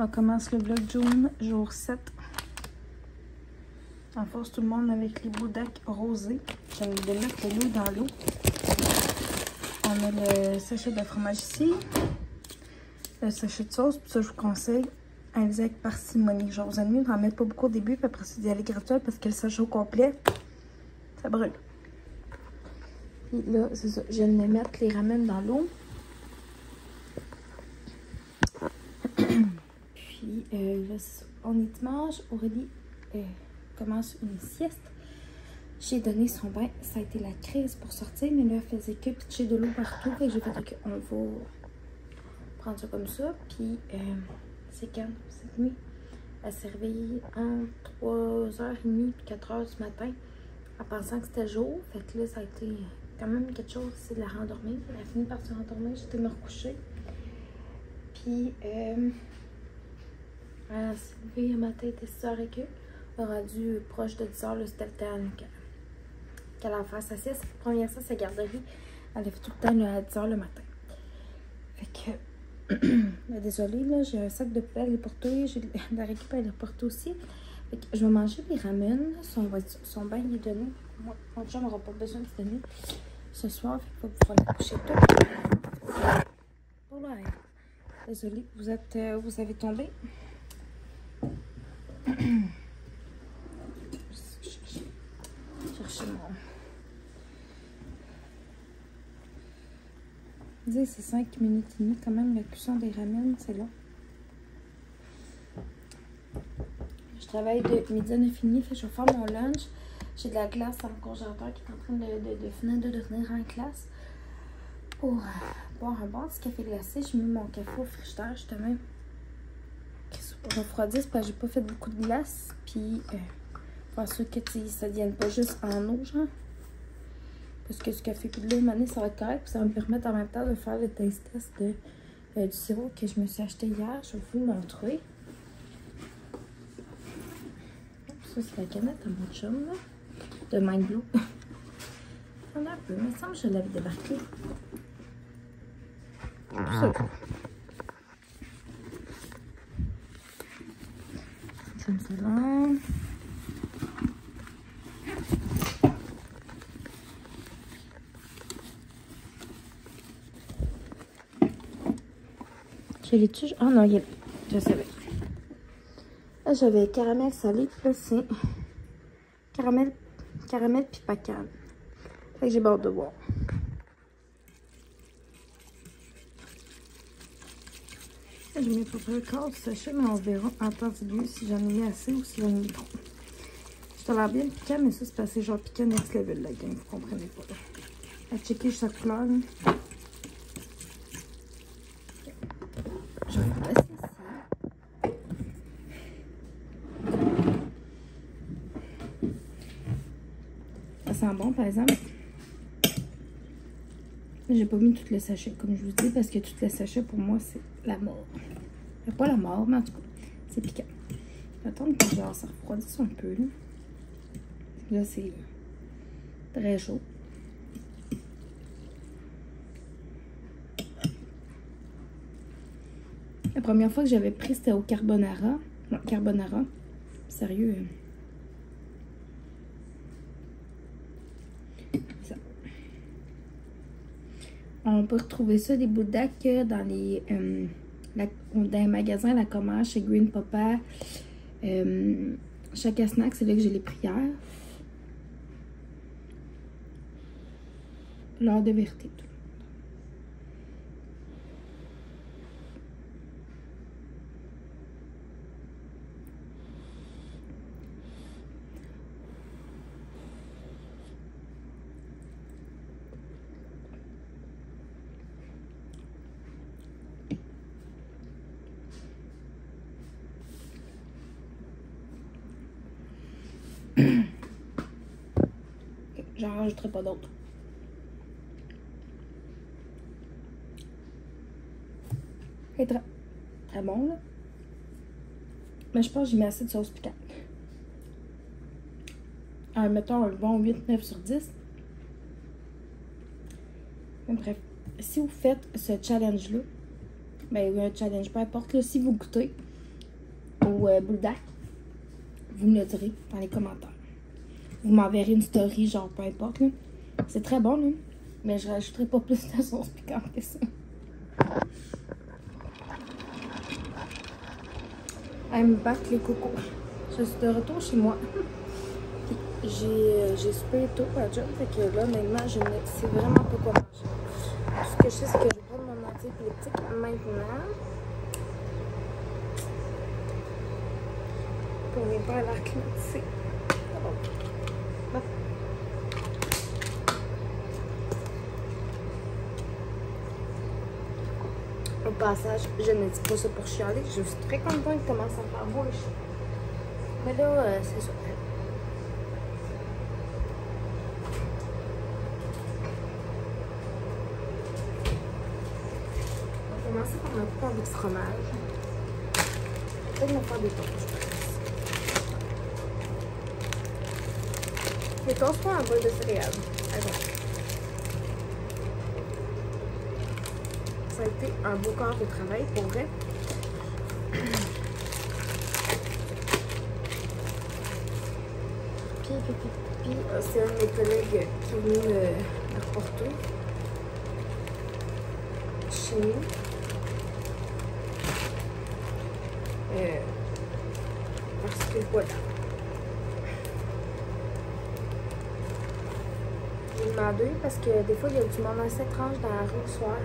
On commence le vlog June, jour 7. On force tout le monde avec les boudacs rosés. J'ai envie de mettre l'eau dans l'eau. On met le sachet de fromage ici. Le sachet de sauce. Puis ça, je vous conseille, allez-y avec parcimonie. Genre, vous allez mieux d'en mettre pas beaucoup au début. Puis après, c'est d'y aller graduel parce que le sachet au complet, ça brûle. Puis là, c'est ça. Je viens de mettre les ramen dans l'eau. Puis là, on est dimanche. Aurélie commence une sieste. J'ai donné son bain. Ça a été la crise pour sortir, mais là, elle faisait que pitcher de l'eau partout. Fait que j'ai fait OK, on va prendre ça comme ça. Puis c'est quand cette nuit, elle s'est réveillée entre 3h30 et 4h du matin en pensant que c'était jour. Fait que là, ça a été quand même quelque chose, c'est de la rendormir. Elle a fini par se rendormir. J'étais me recoucher. Puis elle s'est levée, ma tête était 6h15. Elle a rendu proche de 10h, c'était le temps qu'elle a fait sa sieste. La première fois, sa garderie, elle a fait tout le temps là, à 10h le matin. Fait que, désolée, là, j'ai un sac de poubelle à les porter, j'ai de la récup à les porter aussi. Fait que je vais manger les ramen. Son bain il est donné. Moi, mon chum n'aura pas besoin de se donner ce soir. Fait qu'il va pouvoir la coucher tôt. Voilà. Désolée, vous avez tombé. Chercher mon... C'est 5 minutes et demie quand même, la cuisson des ramen, c'est long. Je travaille de midi à 9h30, fait que je vais faire mon lunch. J'ai de la glace dans le congélateur qui est en train de finir de devenir en glace. Pour boire un bon petit café glacé, j'ai mis mon café au frigidaire justement. Pour refroidir, parce que j'ai pas fait beaucoup de glace. Puis, pour sûr que ça ne vienne pas juste en eau, genre. Parce que ce café puis de l'eau, maintenant, ça va être correct. Puis ça va me permettre en même temps de faire le taste test du sirop que je me suis acheté hier. Je vais vous montrer. Ça, c'est la canette à mon chum, là. De Mindblow. On a un peu, mais il semble que je l'avais débarqué. Ça. Comme ça là. Je l'ai tué. Oh non, il est... Je savais. Là, j'avais caramel salé. Puis là, c'est caramel puis pacane. Fait que j'ai hâte de voir. Là, je mets pas le quart du sachet, mais on verra en temps de lieu si j'en ai mis assez ou si j'en ai mis trop. Je l'air bien piquant, mais ça, c'est passé genre piquant next level, la gang. Vous comprenez pas. Là. À checker juste sa couleur. Là. Je vais le passer ici. Ça sent bon, par exemple. J'ai pas mis tout le sachet, comme je vous dis, parce que tout le sachet, pour moi, c'est la mort. Pas la mort, mais en tout cas, c'est piquant. Je vais attendre que genre, ça refroidisse un peu. Là, c'est très chaud. La première fois que j'avais pris, c'était au carbonara. Non, carbonara. Sérieux. Ça. On peut retrouver ça, des boudacs, dans les magasins, la commerce, chez Green Papa. Chaque snack, c'est là que j'ai les pris hier. L'heure de vérité. J'en rajouterai pas d'autres. C'est très, très bon, là. Mais je pense que j'ai mis assez de sauce piquante. Mettons un bon 8-9 sur 10. Mais bref, si vous faites ce challenge-là, ben un challenge, peu importe, là, si vous goûtez, ou Bulldog? Vous me le direz dans les commentaires. Vous m'enverrez une story, genre peu importe. C'est très bon, là. Mais je rajouterai pas plus de sauce piquante que ça. Elle me batte les cocos. Je suis de retour chez moi. J'ai soupé tôt à job, fait que là, maintenant, je ne sais vraiment pas quoi manger. Tout ce que je sais, c'est que je vais prendre mon antibiotique maintenant. Pour ne pas l'air climatisé. Bon. Au passage, je ne dis pas ça pour chialer. Je suis très contente qu'il commence à faire beau. Mais là, c'est ça. On va commencer par ma coupe avec fromage. Peut-être me faire des toasts. Les toasts, pas un bol de céréales. Attends. Ça a été un beau corps de travail pour vrai. Puis c'est un de mes collègues qui est venu me reporter chez nous. Parce que voilà. J'ai demandé parce que des fois il y a du monde assez étrange dans la rue le soir.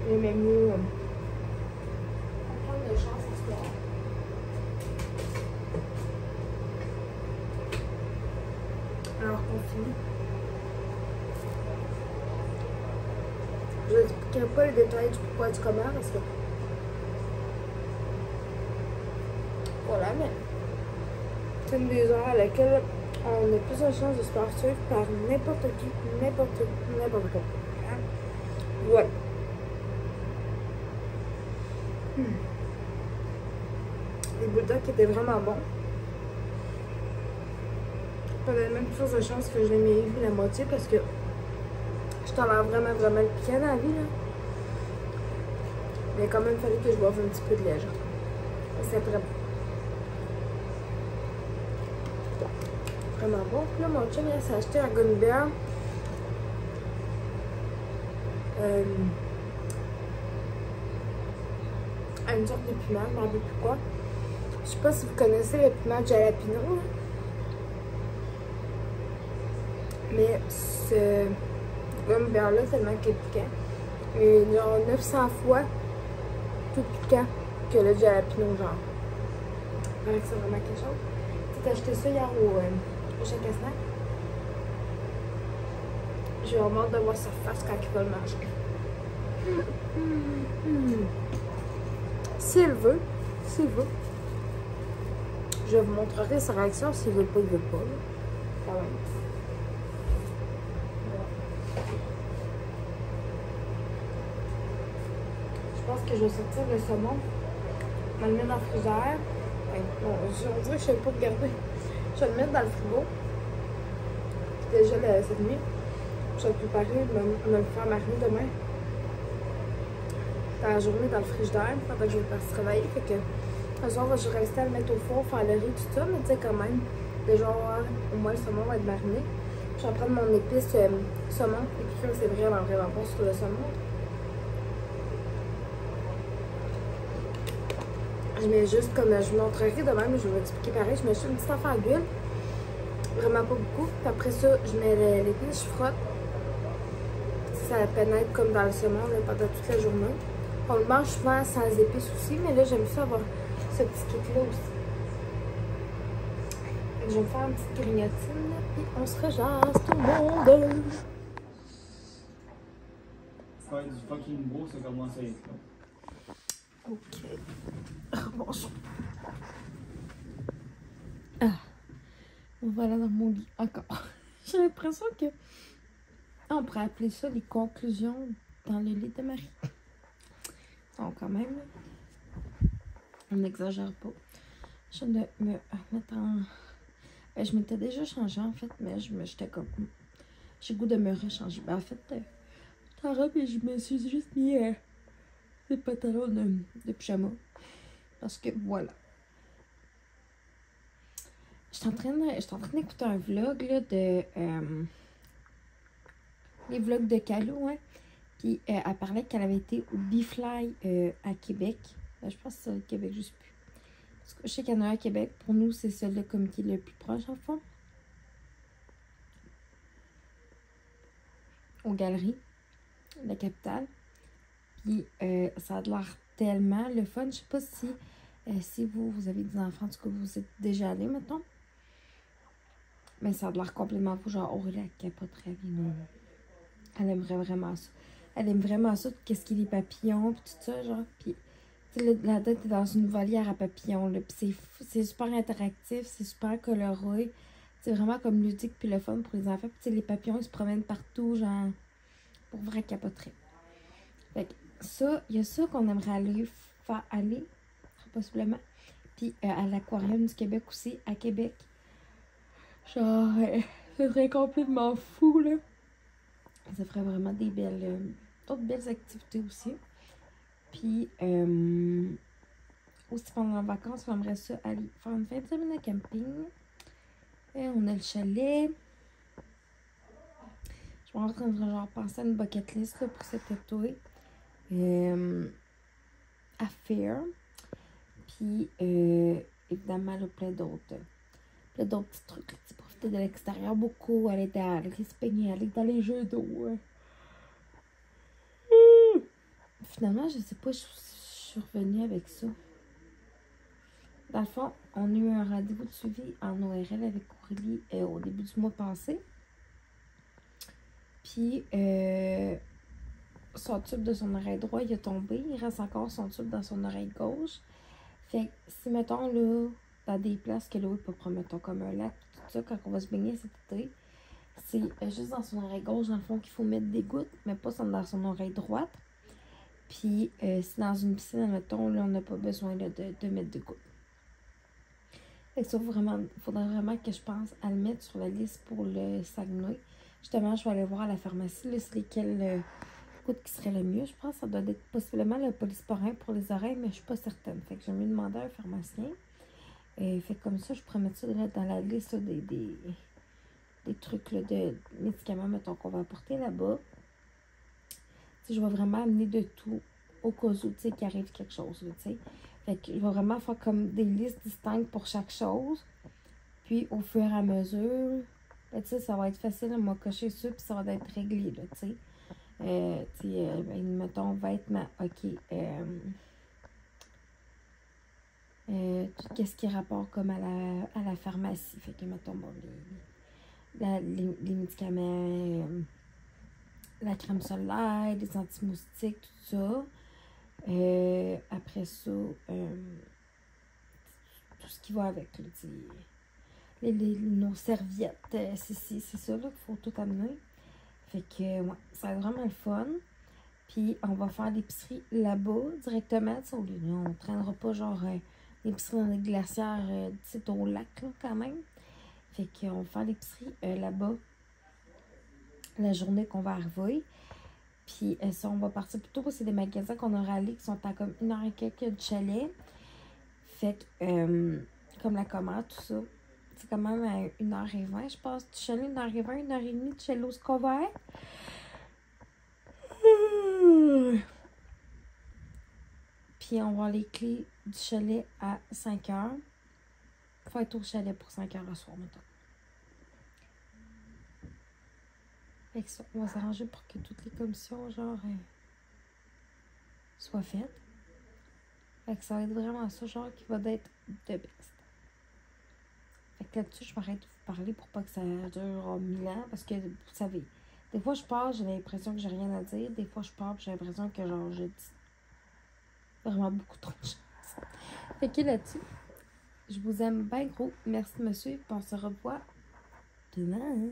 Mais même mieux prendre de chance ce soir. Alors continue. Je ne expliquerai pas le détail du pourquoi du comment parce que voilà, mais c'est une des heures à laquelle on a plus de chance de se faire suivre par n'importe qui, n'importe quoi. Voilà. Les bulldogs étaient vraiment bons. On a même plus de chance que je les ai vu la moitié parce que je t'en ai vraiment le piquant dans la vie. Là. Mais il a quand même fallu que je boive un petit peu de lait. C'est très bon. Vraiment bon. Puis là, mon chum il s'est acheté un gummy bear. Une sorte de piment, je m'en rappelle plus quoi. Je sais pas si vous connaissez le piment de jalapeno. Là. Mais ce gummy bear là, tellement qu'il est piquant. Il est genre 900 fois plus piquant que le jalapeno, genre. Il paraît que c'est vraiment quelque chose. Tu t'as acheté ça hier au Chèque à Snack. J'ai vraiment hâte de voir sa face quand il va le manger. S'il veut, je vous montrerai sa réaction. S'il veut pas, il veut pas. Quand même. Je pense que je vais sortir le saumon. Je vais le mettre dans le frigidaire. Bon, on dirait que je ne sais pas regarder. Je vais le mettre dans le frigo. Déjà cette nuit. Je vais préparer, me le faire mariner demain. Dans la journée dans le frigidaire pendant que je vais partir travailler. Fait que ce soir, je vais rester à le mettre au four, faire le riz, tout ça. Mais tu sais, quand même, déjà, au moins le saumon va être mariné. Je vais prendre mon épice saumon. Et puis, c'est vraiment bon sur le saumon. Je mets juste comme je vous montrerai demain, mais je vais vous expliquer pareil. Je mets juste une petite affaire d'huile. Vraiment pas beaucoup. Puis après ça, je mets l'épice, je frotte. Ça pénètre comme dans le saumon là, pendant toute la journée. On le mange souvent sans épices aussi, mais là j'aime ça avoir ce petit kick-là aussi. Je vais me faire une petite grignotine, puis on se rejase tout le monde. Faire du fucking beau, ça commence à être là. Ok. Bonjour. Ah. Voilà dans mon lit encore. J'ai l'impression que on pourrait appeler ça les conclusions dans le lit de Marie. Donc quand même, on n'exagère pas. Je viens de me mettre en... je m'étais déjà changée en fait, mais j'étais comme... J'ai le goût de me rechanger. Ben, en fait, ta robe et je me suis juste mis des pantalons de pyjama. Parce que voilà. Je suis en train d'écouter un vlog là, de. Les vlogs de Calo, hein. Puis elle parlait qu'elle avait été au Bifly à Québec. Je pense que c'est au Québec, je sais plus. Parce que je sais qu'il y en a un à Québec. Pour nous, c'est celui comme qui est le plus proche, en fond. Aux Galeries, la capitale. Puis ça a l'air tellement le fun. Je sais pas si vous avez des enfants, en tout cas, vous êtes déjà allés, mettons. Mais ça a l'air complètement fou. Genre, Aurélie, elle capoterait. Elle aimerait vraiment ça. Elle aime vraiment ça, qu'est-ce qu'il y a des papillons, puis tout ça, genre. Puis, tu sais, la tête est dans une volière à papillons, là. Puis c'est super interactif, c'est super coloré. C'est vraiment comme ludique, puis le fun pour les enfants. Puis, tu sais, les papillons, ils se promènent partout, genre, pour vrai capoterie. Fait que ça, il y a ça qu'on aimerait aller, possiblement. Puis, à l'Aquarium du Québec aussi, à Québec. Genre, ce serait complètement fou, là. Ça ferait vraiment des d'autres belles activités aussi. Puis, aussi pendant les vacances, on aimerait ça aller faire une fin de semaine de camping. Et on a le chalet. Je suis en train de genre penser à une bucket list là, pour cet été. À faire. Puis, évidemment, là, plein d'autres petits trucs. Profiter de l'extérieur beaucoup, aller se baigner, aller dans les jeux d'eau. Finalement, je sais pas, je suis revenue avec ça. Dans le fond, on a eu un rendez-vous de suivi en ORL avec Aurélie au début du mois passé. Puis, son tube de son oreille droite, il a tombé. Il reste encore son tube dans son oreille gauche. Fait que si, mettons, là, dans des places que l'eau est pas propre, mettons, comme un lac, tout ça, quand on va se baigner cet été, c'est juste dans son oreille gauche, dans le fond, qu'il faut mettre des gouttes, mais pas dans son oreille droite. Puis, si dans une piscine, mettons, là, on n'a pas besoin là, de mettre de gouttes. Fait que ça, faudrait vraiment que je pense à le mettre sur la liste pour le Saguenay. Justement, je vais aller voir à la pharmacie, là, c'est lesquelles gouttes qui seraient le mieux. Je pense que ça doit être possiblement le polysporin pour les oreilles, mais je suis pas certaine. Fait que je vais me demander à un pharmacien. Fait que comme ça, je pourrais mettre ça là, dans la liste là, des trucs là, de médicaments, mettons, qu'on va apporter là-bas. Je vais vraiment amener de tout au cas où, tu sais, qu'il arrive quelque chose, tu sais. Fait que je vais vraiment faire comme des listes distinctes pour chaque chose. Puis, au fur et à mesure, tu sais, ça va être facile à me cocher ça, puis ça va être réglé, là, tu sais. Mettons, vêtements, OK. Qu'est-ce qui est rapport comme à la pharmacie? Fait que, mettons, bon, les médicaments... la crème solaire, les anti-moustiques, tout ça. Après ça, tout ce qui va avec, là, nos serviettes, c'est ça là, qu'il faut tout amener. Fait que, ouais, ça va être vraiment le fun. Puis, on va faire l'épicerie là-bas, directement. On ne traînera pas, genre, l'épicerie dans les glacières, c'est au lac, là, quand même. Fait qu'on va faire l'épicerie là-bas, la journée qu'on va arriver. Puis ça, on va partir plutôt parce que c'est des magasins qu'on aura allés qui sont à comme 1h et quelques du chalet. Fait que, comme la commande, tout ça, c'est quand même à 1h20, je pense, du chalet, 1h20, 1h30 du chalet au Scover. Puis on va avoir les clés du chalet à 5h. Il faut être au chalet pour 5h le soir, mettons. Fait que ça, on va s'arranger pour que toutes les commissions, genre, soient faites. Fait que ça va être vraiment ça, genre, qui va être de best. Fait que là-dessus, je m'arrête de vous parler pour pas que ça dure 1000 ans. Parce que, vous savez, des fois, je parle, j'ai l'impression que j'ai rien à dire. Des fois, je parle, j'ai l'impression que, genre, je dis vraiment beaucoup trop de choses. Fait que là-dessus, je vous aime bien gros. Merci, monsieur. Puis on se revoit demain.